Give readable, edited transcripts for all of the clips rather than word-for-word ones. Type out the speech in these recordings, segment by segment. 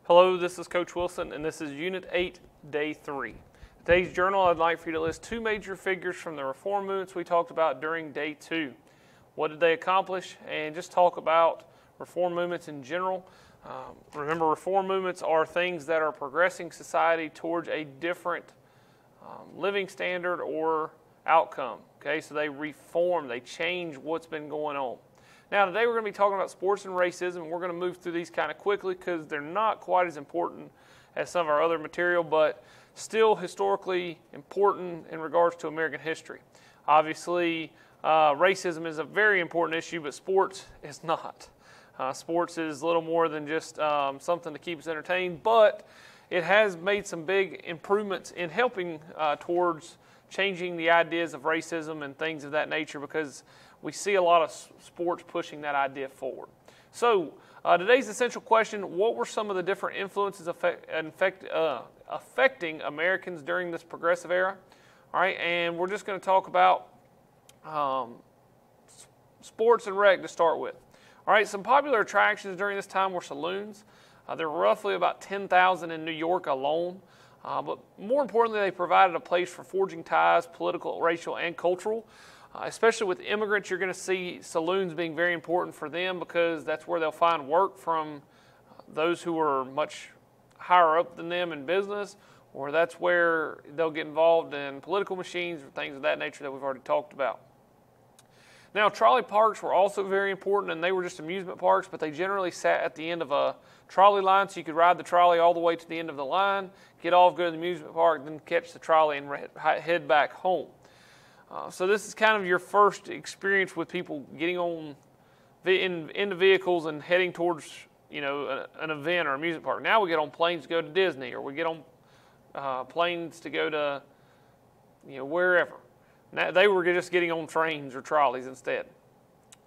Hello, this is Coach Wilson, and this is Unit 8, Day 3. Today's journal, I'd like for you to list two major figures from the reform movements we talked about during Day 2. What did they accomplish? And just talk about reform movements in general. Remember, reform movements are things that are progressing society towards a different living standard or outcome. Okay, so they reform, they change what's been going on. Now, today we're going to be talking about sports and racism. We're going to move through these kind of quickly because they're not quite as important as some of our other material, but still historically important in regards to American history. Obviously, racism is a very important issue, but sports is not. Sports is little more than just something to keep us entertained, but it has made some big improvements in helping towards changing the ideas of racism and things of that nature, because we see a lot of sports pushing that idea forward. So today's essential question: what were some of the different influences affecting Americans during this progressive era? All right, and we're just going to talk about sports and rec to start with. All right, some popular attractions during this time were saloons. There were roughly about 10,000 in New York alone. But more importantly, they provided a place for forging ties, political, racial, and cultural. Especially with immigrants, you're going to see saloons being very important for them because that's where they'll find work from those who are much higher up than them in business, or that's where they'll get involved in political machines or things of that nature that we've already talked about. Now, trolley parks were also very important, and they were just amusement parks, but they generally sat at the end of a trolley line, so you could ride the trolley all the way to the end of the line, get off, go to the amusement park, then catch the trolley and head back home. So this is kind of your first experience with people getting on into vehicles and heading towards, an event or amusement park. Now we get on planes to go to Disney, or we get on planes to go to, wherever. Now, they were just getting on trains or trolleys instead.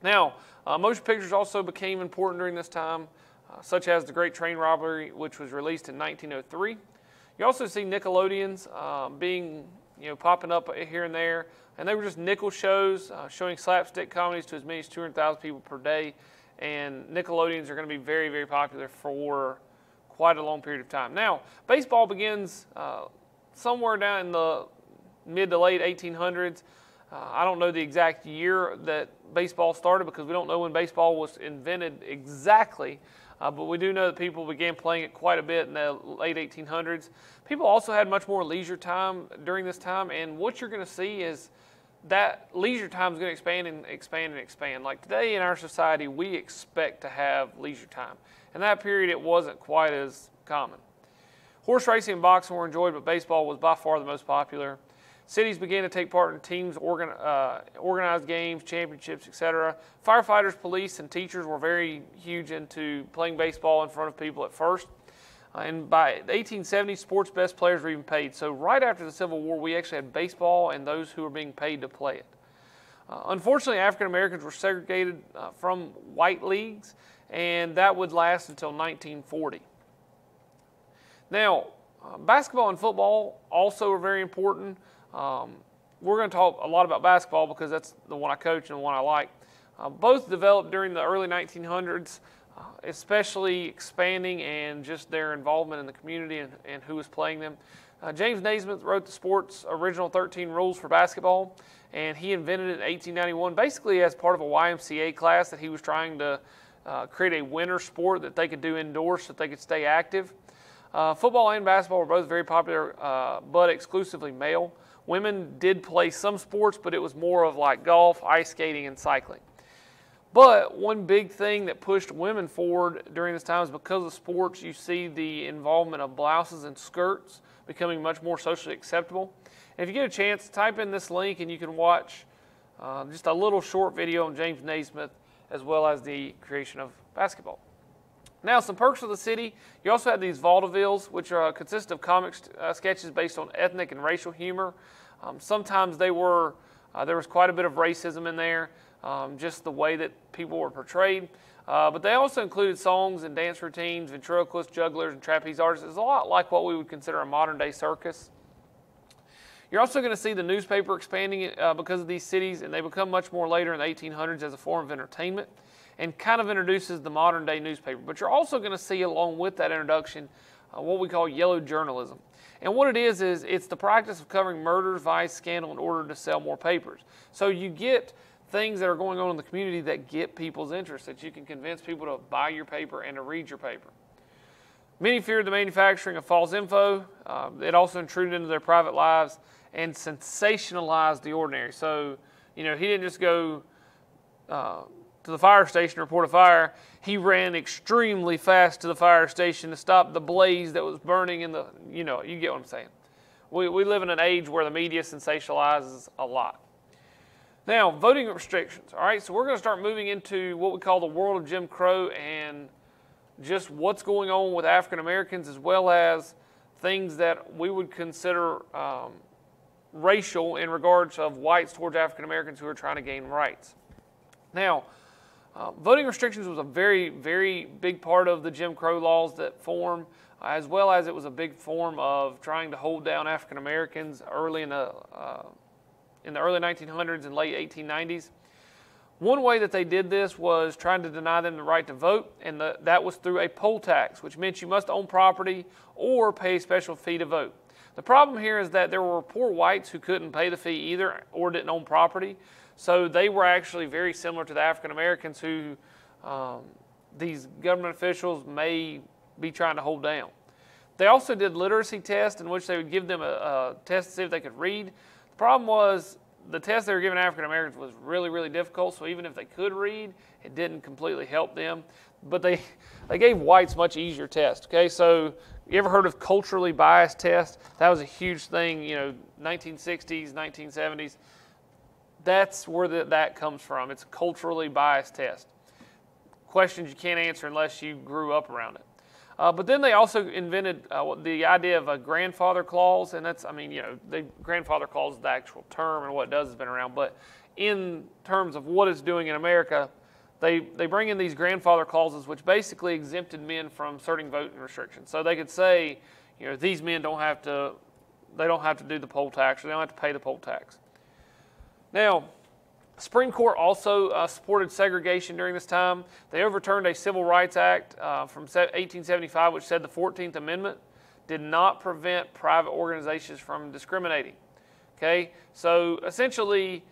Now, motion pictures also became important during this time, such as The Great Train Robbery, which was released in 1903. You also see Nickelodeons being, popping up here and there, and they were just nickel shows showing slapstick comedies to as many as 200,000 people per day. And Nickelodeons are going to be very, very popular for quite a long period of time. Now, baseball begins somewhere down in the mid to late 1800s. I don't know the exact year that baseball started because we don't know when baseball was invented exactly, but we do know that people began playing it quite a bit in the late 1800s. People also had much more leisure time during this time, and what you're going to see is that leisure time is going to expand and expand and expand. Like today in our society, we expect to have leisure time. In that period, it wasn't quite as common. Horse racing and boxing were enjoyed, but baseball was by far the most popular. Cities began to take part in teams, organized games, championships, etc. Firefighters, police, and teachers were very huge into playing baseball in front of people at first. And by the 1870s, sports best players were even paid. So right after the Civil War, we actually had baseball and those who were being paid to play it. Unfortunately, African Americans were segregated from white leagues, and that would last until 1940. Now, basketball and football also are very important. We're going to talk a lot about basketball because that's the one I coach and the one I like. Both developed during the early 1900s, especially expanding and just their involvement in the community and who was playing them. James Naismith wrote the sport's original 13 rules for basketball, and he invented it in 1891 basically as part of a YMCA class that he was trying to create a winter sport that they could do indoors so that they could stay active. Football and basketball were both very popular, but exclusively male. Women did play some sports, but it was more of like golf, ice skating, and cycling. But one big thing that pushed women forward during this time is because of sports, you see the involvement of blouses and skirts becoming much more socially acceptable. And if you get a chance, type in this link and you can watch just a little short video on James Naismith as well as the creation of basketball. Now, some perks of the city. You also had these vaudevilles, which consist of comic sketches based on ethnic and racial humor. Sometimes there was quite a bit of racism in there, just the way that people were portrayed. But they also included songs and dance routines, ventriloquists, jugglers, and trapeze artists. It's a lot like what we would consider a modern-day circus. You're also going to see the newspaper expanding because of these cities, and they become much more later in the 1800s as a form of entertainment. and kind of introduces the modern day newspaper. But you're also going to see along with that introduction what we call yellow journalism. And what it is it's the practice of covering murder, vice, scandal in order to sell more papers. So you get things that are going on in the community that get people's interest, that you can convince people to buy your paper and to read your paper. Many feared the manufacturing of false info. It also intruded into their private lives and sensationalized the ordinary. So, he didn't just go to the fire station to report a fire. He ran extremely fast to the fire station to stop the blaze that was burning in the, you get what I'm saying. We live in an age where the media sensationalizes a lot. Now, voting restrictions. All right, so we're going to start moving into what we call the world of Jim Crow and just what's going on with African Americans, as well as things that we would consider racial in regards of whites towards African Americans who are trying to gain rights. Now, voting restrictions was a very, very big part of the Jim Crow laws that form, as well as it was a big form of trying to hold down African Americans early in the early 1900s and late 1890s. One way that they did this was trying to deny them the right to vote, and that was through a poll tax, which meant you must own property or pay a special fee to vote. The problem here is that there were poor whites who couldn't pay the fee either or didn't own property, so they were actually very similar to the African Americans who these government officials may be trying to hold down. They also did literacy tests in which they would give them a test to see if they could read. The problem was the test they were giving African Americans was really, really difficult, so even if they could read, it didn't completely help them. But they gave whites much easier tests, okay? So you ever heard of culturally biased tests? That was a huge thing, 1960s, 1970s. That's where that comes from. It's a culturally biased test. Questions you can't answer unless you grew up around it. But then they also invented the idea of a grandfather clause, and that's, the grandfather clause is the actual term, and what it does has been around. But in terms of what it's doing in America, they bring in these grandfather clauses, which basically exempted men from certain voting restrictions. So they could say, these men don't have to do the poll tax, or they don't have to pay the poll tax. Now, the Supreme Court also supported segregation during this time. They overturned a Civil Rights Act from 1875, which said the 14th Amendment did not prevent private organizations from discriminating. Okay, so essentially,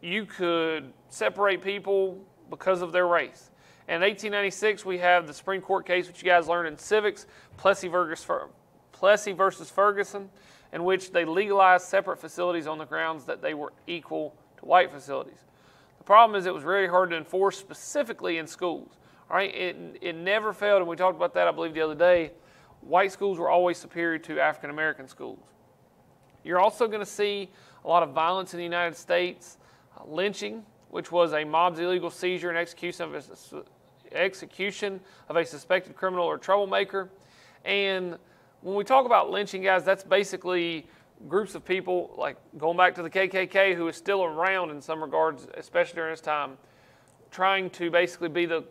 you could separate people because of their race. And in 1896, we have the Supreme Court case, which you guys learned in civics, Plessy versus Ferguson, in which they legalized separate facilities on the grounds that they were equal to white facilities. The problem is it was very hard to enforce, specifically in schools. All right, it never failed, and we talked about that, I believe, the other day. White schools were always superior to African American schools. You're also going to see a lot of violence in the United States, lynching, which was a mob's illegal seizure and execution of a suspected criminal or troublemaker. And when we talk about lynching, guys, that's basically groups of people, like going back to the KKK, who is still around in some regards, especially during this time, trying to basically be the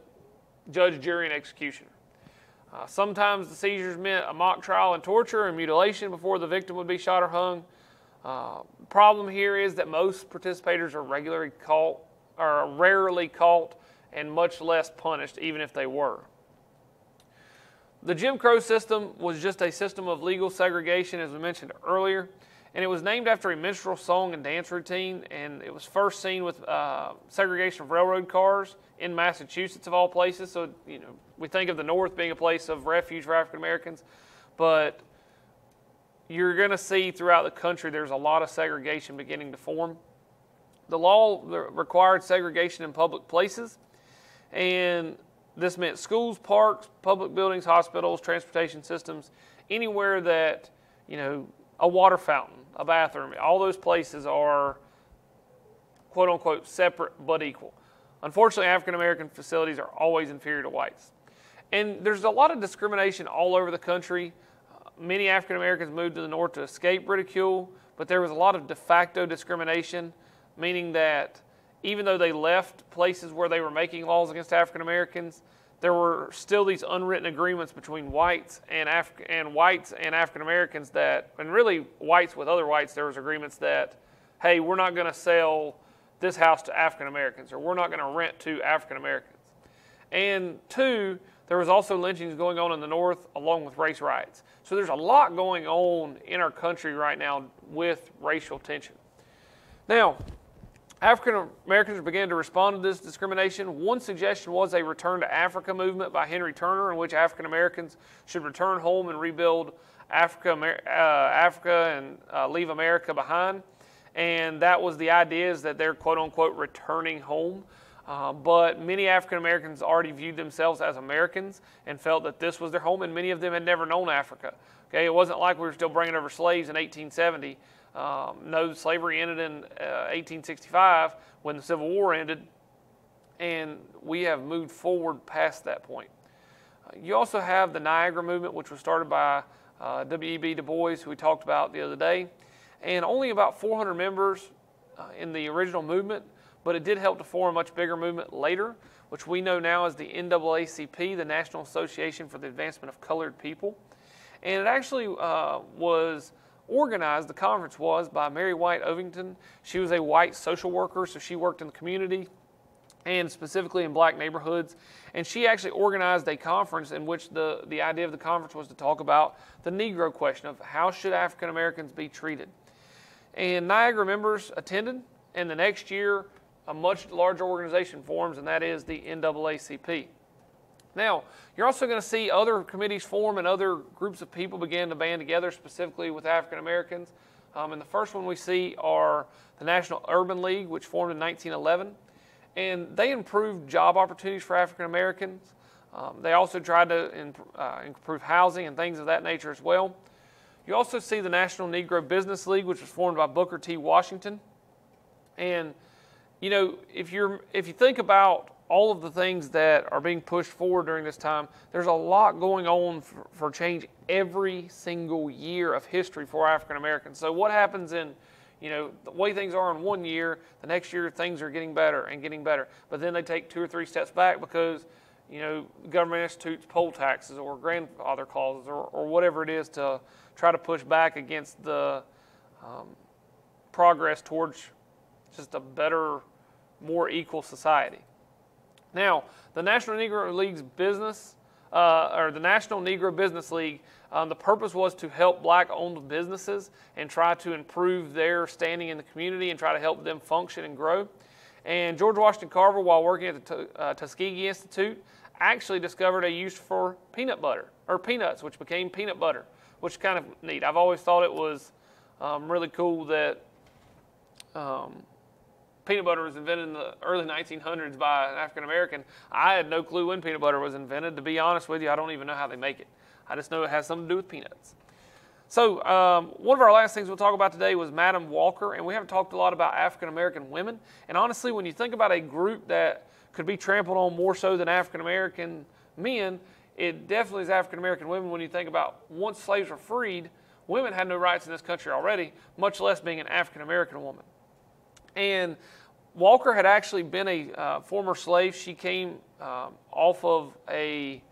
judge, jury, and executioner. Sometimes the seizures meant a mock trial and torture and mutilation before the victim would be shot or hung. The problem here is that most participators are rarely caught and much less punished, even if they were. The Jim Crow system was just a system of legal segregation, as we mentioned earlier, and it was named after a minstrel song and dance routine, and it was first seen with segregation of railroad cars in Massachusetts, of all places. So, we think of the North being a place of refuge for African Americans, but you're going to see throughout the country there's a lot of segregation beginning to form. The law required segregation in public places, and this meant schools, parks, public buildings, hospitals, transportation systems, anywhere that, a water fountain, a bathroom, all those places are quote unquote separate but equal. Unfortunately, African American facilities are always inferior to whites. And there's a lot of discrimination all over the country. Many African Americans moved to the North to escape ridicule, but there was a lot of de facto discrimination, meaning that even though they left places where they were making laws against African Americans, there were still these unwritten agreements between whites and African Americans and really whites with other whites. There was agreements that, hey, we're not going to sell this house to African Americans, or we're not going to rent to African Americans. And two, there was also lynchings going on in the North along with race riots. So there's a lot going on in our country right now with racial tension. Now, African Americans began to respond to this discrimination. One suggestion was a Return to Africa movement by Henry Turner, in which African Americans should return home and rebuild Africa and leave America behind. And that was the idea, is that they're quote unquote returning home. But many African Americans already viewed themselves as Americans and felt that this was their home, and many of them had never known Africa. Okay, it wasn't like we were still bringing over slaves in 1870. No, slavery ended in 1865 when the Civil War ended, and we have moved forward past that point. You also have the Niagara movement, which was started by W.E.B. Du Bois, who we talked about the other day, and only about 400 members in the original movement, but it did help to form a much bigger movement later, which we know now as the NAACP, the National Association for the Advancement of Colored People. And it actually was organized, the conference was, by Mary White Ovington. She was a white social worker, so she worked in the community and specifically in black neighborhoods. And she actually organized a conference in which the idea of the conference was to talk about the Negro question of how should African Americans be treated. And Niagara members attended, and the next year a much larger organization forms, and that is the NAACP. Now, you're also going to see other committees form and other groups of people begin to band together specifically with African Americans. And the first one we see are the National Urban League, which formed in 1911. And they improved job opportunities for African Americans. They also tried to improve housing and things of that nature as well. You also see the National Negro Business League, which was formed by Booker T. Washington. And, you know, if you think about all of the things that are being pushed forward during this time, there's a lot going on for change every single year of history for African Americans. So what happens in, you know, the way things are in one year, the next year things are getting better and getting better. But then they take 2 or 3 steps back because, you know, government institutes poll taxes or grandfather clauses or whatever it is to try to push back against the progress towards just a better, more equal society. Now, the National Negro League's business, or the National Negro Business League, the purpose was to help black-owned businesses and try to improve their standing in the community and try to help them function and grow. And George Washington Carver, while working at the Tuskegee Institute, actually discovered a use for peanut butter, or peanuts, which became peanut butter, which is kind of neat. I've always thought it was really cool that peanut butter was invented in the early 1900s by an African American. I had no clue when peanut butter was invented. To be honest with you, I don't even know how they make it. I just know it has something to do with peanuts. So one of our last things we'll talk about today was Madam Walker, and we haven't talked a lot about African American women. And honestly, when you think about a group that could be trampled on more so than African American men, it definitely is African American women. When you think about once slaves were freed, women had no rights in this country already, much less being an African American woman. And Walker had actually been a former slave. She came off of a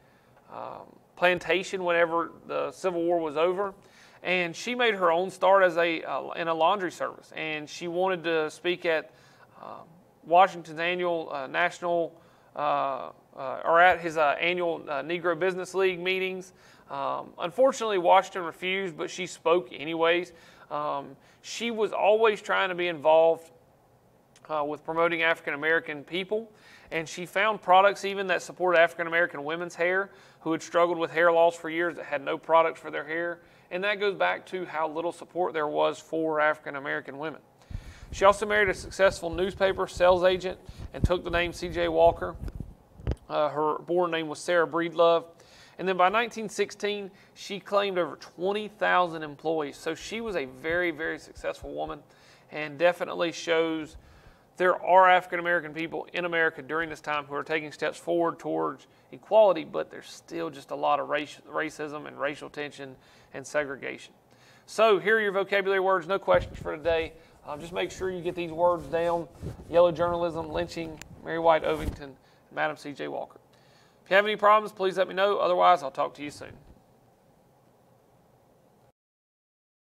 plantation whenever the Civil War was over, and she made her own start as in a laundry service. And she wanted to speak at Washington's annual or at his annual Negro Business League meetings. Unfortunately, Washington refused, but she spoke anyways. She was always trying to be involved with promoting African American people, and she found products even that supported African American women's hair who had struggled with hair loss for years, that had no products for their hair, and that goes back to how little support there was for African American women. She also married a successful newspaper sales agent and took the name C.J. Walker. Her born name was Sarah Breedlove. And then by 1916, she claimed over 20,000 employees. So she was a very, very successful woman, and definitely shows there are African American people in America during this time who are taking steps forward towards equality, but there's still just a lot of racism and racial tension and segregation. So here are your vocabulary words. No questions for today. Just make sure you get these words down: yellow journalism, lynching, Mary White Ovington, and Madam C.J. Walker. If you have any problems, please let me know. Otherwise, I'll talk to you soon.